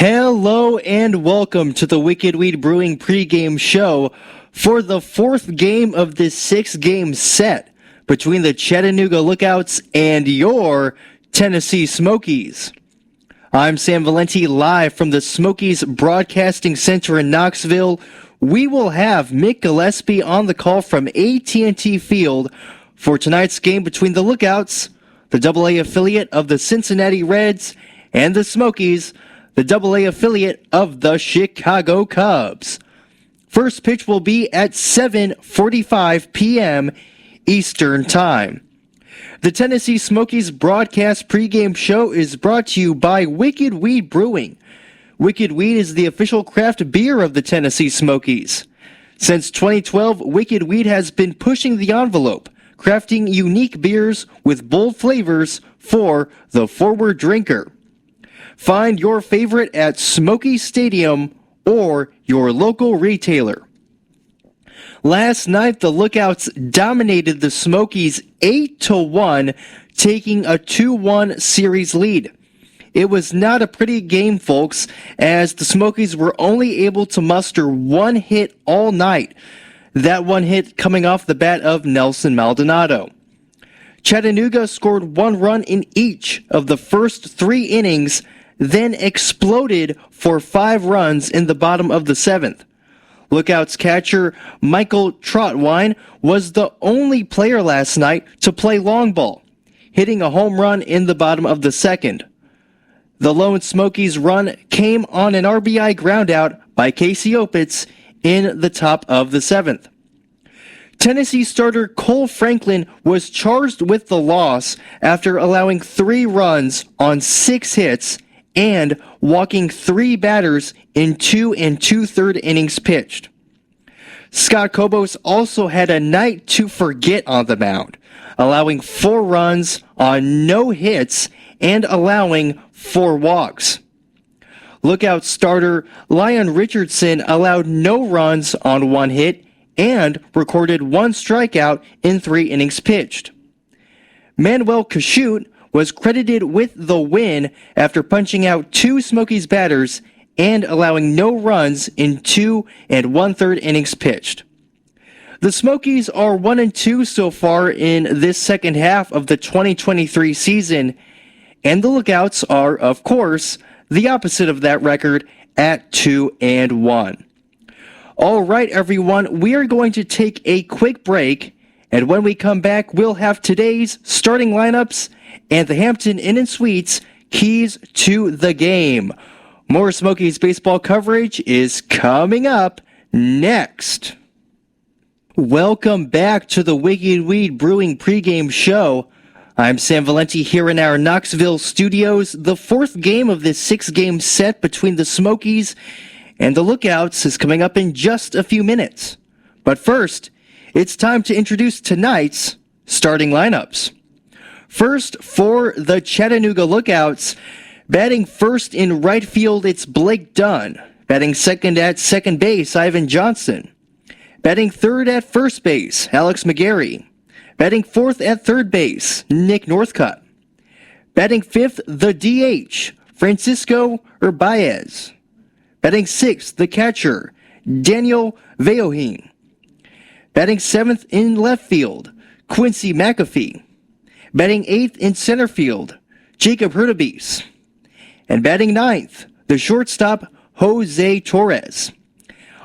Hello and welcome to the Wicked Weed Brewing pregame show for the fourth game of this six-game set between the Chattanooga Lookouts and your Tennessee Smokies. I'm Sam Valenti, live from the Smokies Broadcasting Center in Knoxville. We will have Mick Gillespie on the call from AT&T Field for tonight's game between the Lookouts, the AA affiliate of the Cincinnati Reds, and the Smokies, the AA affiliate of the Chicago Cubs. First pitch will be at 7:45 p.m. Eastern Time. The Tennessee Smokies broadcast pregame show is brought to you by Wicked Weed Brewing. Wicked Weed is the official craft beer of the Tennessee Smokies. Since 2012, Wicked Weed has been pushing the envelope, crafting unique beers with bold flavors for the forward drinker. Find your favorite at Smokies Stadium or your local retailer. Last night, the Lookouts dominated the Smokies 8-1, taking a 2-1 series lead. It was not a pretty game, folks, as the Smokies were only able to muster one hit all night. That one hit coming off the bat of Nelson Maldonado. Chattanooga scored one run in each of the first three innings, then exploded for 5 runs in the bottom of the seventh. Lookouts catcher Michael Trotwine was the only player last night to play long ball, hitting a home run in the bottom of the second. The lone Smokies run came on an RBI groundout by Casey Opitz in the top of the seventh. Tennessee starter Cole Franklin was charged with the loss after allowing 3 runs on 6 hits and walking 3 batters in 2 2/3 innings pitched. Scott Kobos also had a night to forget on the mound, allowing 4 runs on no hits and allowing 4 walks. Lookout starter Lyon Richardson allowed no runs on 1 hit and recorded 1 strikeout in 3 innings pitched. Manuel Kashut was credited with the win after punching out 2 Smokies batters and allowing no runs in 2 1/3 innings pitched. The Smokies are 1-2 so far in this second half of the 2023 season, and the Lookouts are, of course, the opposite of that record at 2-1. All right, everyone, we are going to take a quick break, and when we come back, we'll have today's starting lineups and the Hampton Inn & Suites keys to the game. More Smokies baseball coverage is coming up next. Welcome back to the Wicked Weed Brewing pregame show. I'm Sam Valenti here in our Knoxville studios. The fourth game of this 6-game set between the Smokies and the Lookouts is coming up in just a few minutes. But first, it's time to introduce tonight's starting lineups. First, for the Chattanooga Lookouts, batting first in right field, it's Blake Dunn. Batting second at second base, Ivan Johnson. Batting third at first base, Alex McGarry. Batting fourth at third base, Nick Northcutt. Batting fifth, the DH, Francisco Urbaez. Batting sixth, the catcher, Daniel Veohin. Batting seventh in left field, Quincy McAfee. Batting 8th in center field, Jacob Hurtubise. And batting 9th, the shortstop, Jose Torres.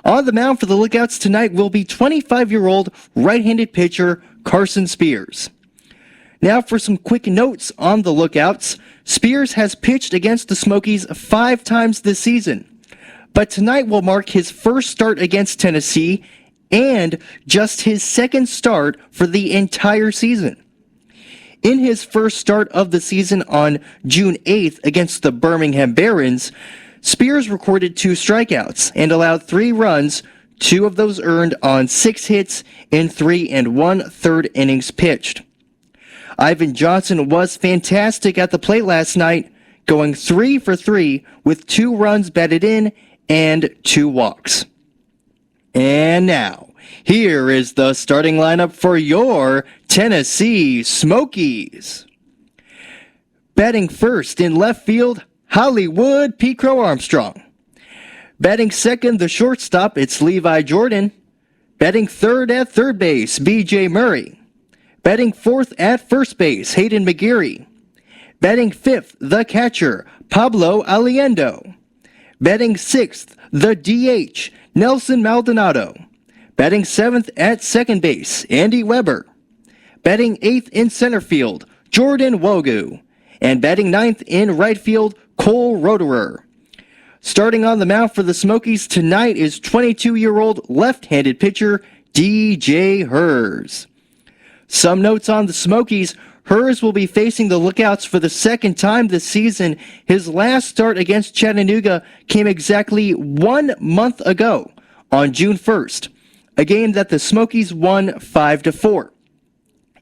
On the mound for the Lookouts tonight will be 25-year-old right-handed pitcher Carson Spears. Now for some quick notes on the Lookouts. Spears has pitched against the Smokies 5 times this season, but tonight will mark his first start against Tennessee and just his second start for the entire season. In his first start of the season on June 8th against the Birmingham Barons, Spears recorded 2 strikeouts and allowed 3 runs, 2 of those earned on 6 hits in 3 1/3 innings pitched. Ivan Johnson was fantastic at the plate last night, going 3 for 3 with 2 runs batted in and 2 walks. And now, here is the starting lineup for your Tennessee Smokies. Batting first in left field, Hollywood Pete Crow Armstrong. Batting second, the shortstop, it's Levi Jordan. Batting third at third base, B.J. Murray. Batting fourth at first base, Hayden McGeary. Batting fifth, the catcher, Pablo Aliendo. Batting sixth, the DH, Nelson Maldonado. Batting seventh at second base, Andy Weber. Batting eighth in center field, Jordan Wogu. And batting ninth in right field, Cole Roederer. Starting on the mound for the Smokies tonight is 22-year-old left-handed pitcher DJ Hers. Some notes on the Smokies. Hers will be facing the Lookouts for the second time this season. His last start against Chattanooga came exactly 1 month ago on June 1st, a game that the Smokies won 5-4.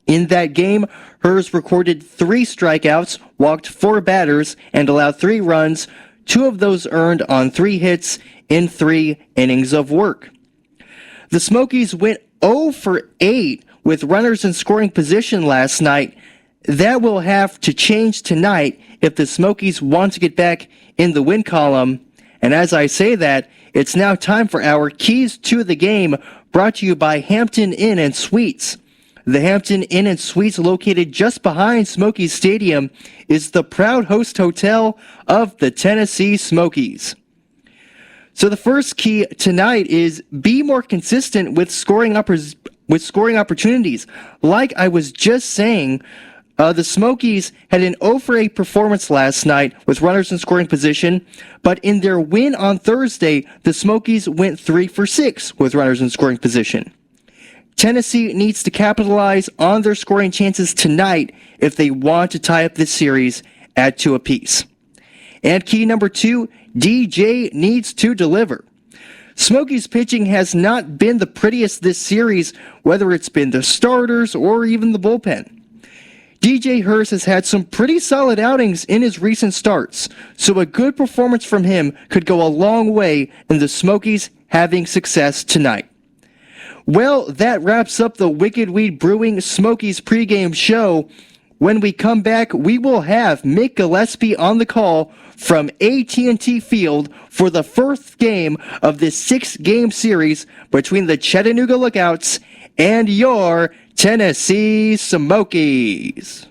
In that game, Hers recorded 3 strikeouts, walked 4 batters, and allowed 3 runs, 2 of those earned on 3 hits in 3 innings of work. The Smokies went 0 for 8 with runners in scoring position last night. That will have to change tonight if the Smokies want to get back in the win column. And as I say that, it's now time for our Keys to the Game, brought to you by Hampton Inn and Suites. The Hampton Inn and Suites, located just behind Smokies Stadium, is the proud host hotel of the Tennessee Smokies. So the first key tonight is be more consistent with scoring opportunities. Like I was just saying, the Smokies had an 0 for 8 performance last night with runners in scoring position, but in their win on Thursday, the Smokies went 3 for 6 with runners in scoring position. Tennessee needs to capitalize on their scoring chances tonight if they want to tie up this series at 2 apiece. And key number 2, DJ needs to deliver. Smokies pitching has not been the prettiest this series, whether it's been the starters or even the bullpen. DJ Hers has had some pretty solid outings in his recent starts, so a good performance from him could go a long way in the Smokies having success tonight. Well, that wraps up the Wicked Weed Brewing Smokies pregame show. When we come back, we will have Mick Gillespie on the call from AT&T Field for the first game of this 6-game series between the Chattanooga Lookouts and your Tennessee Smokies.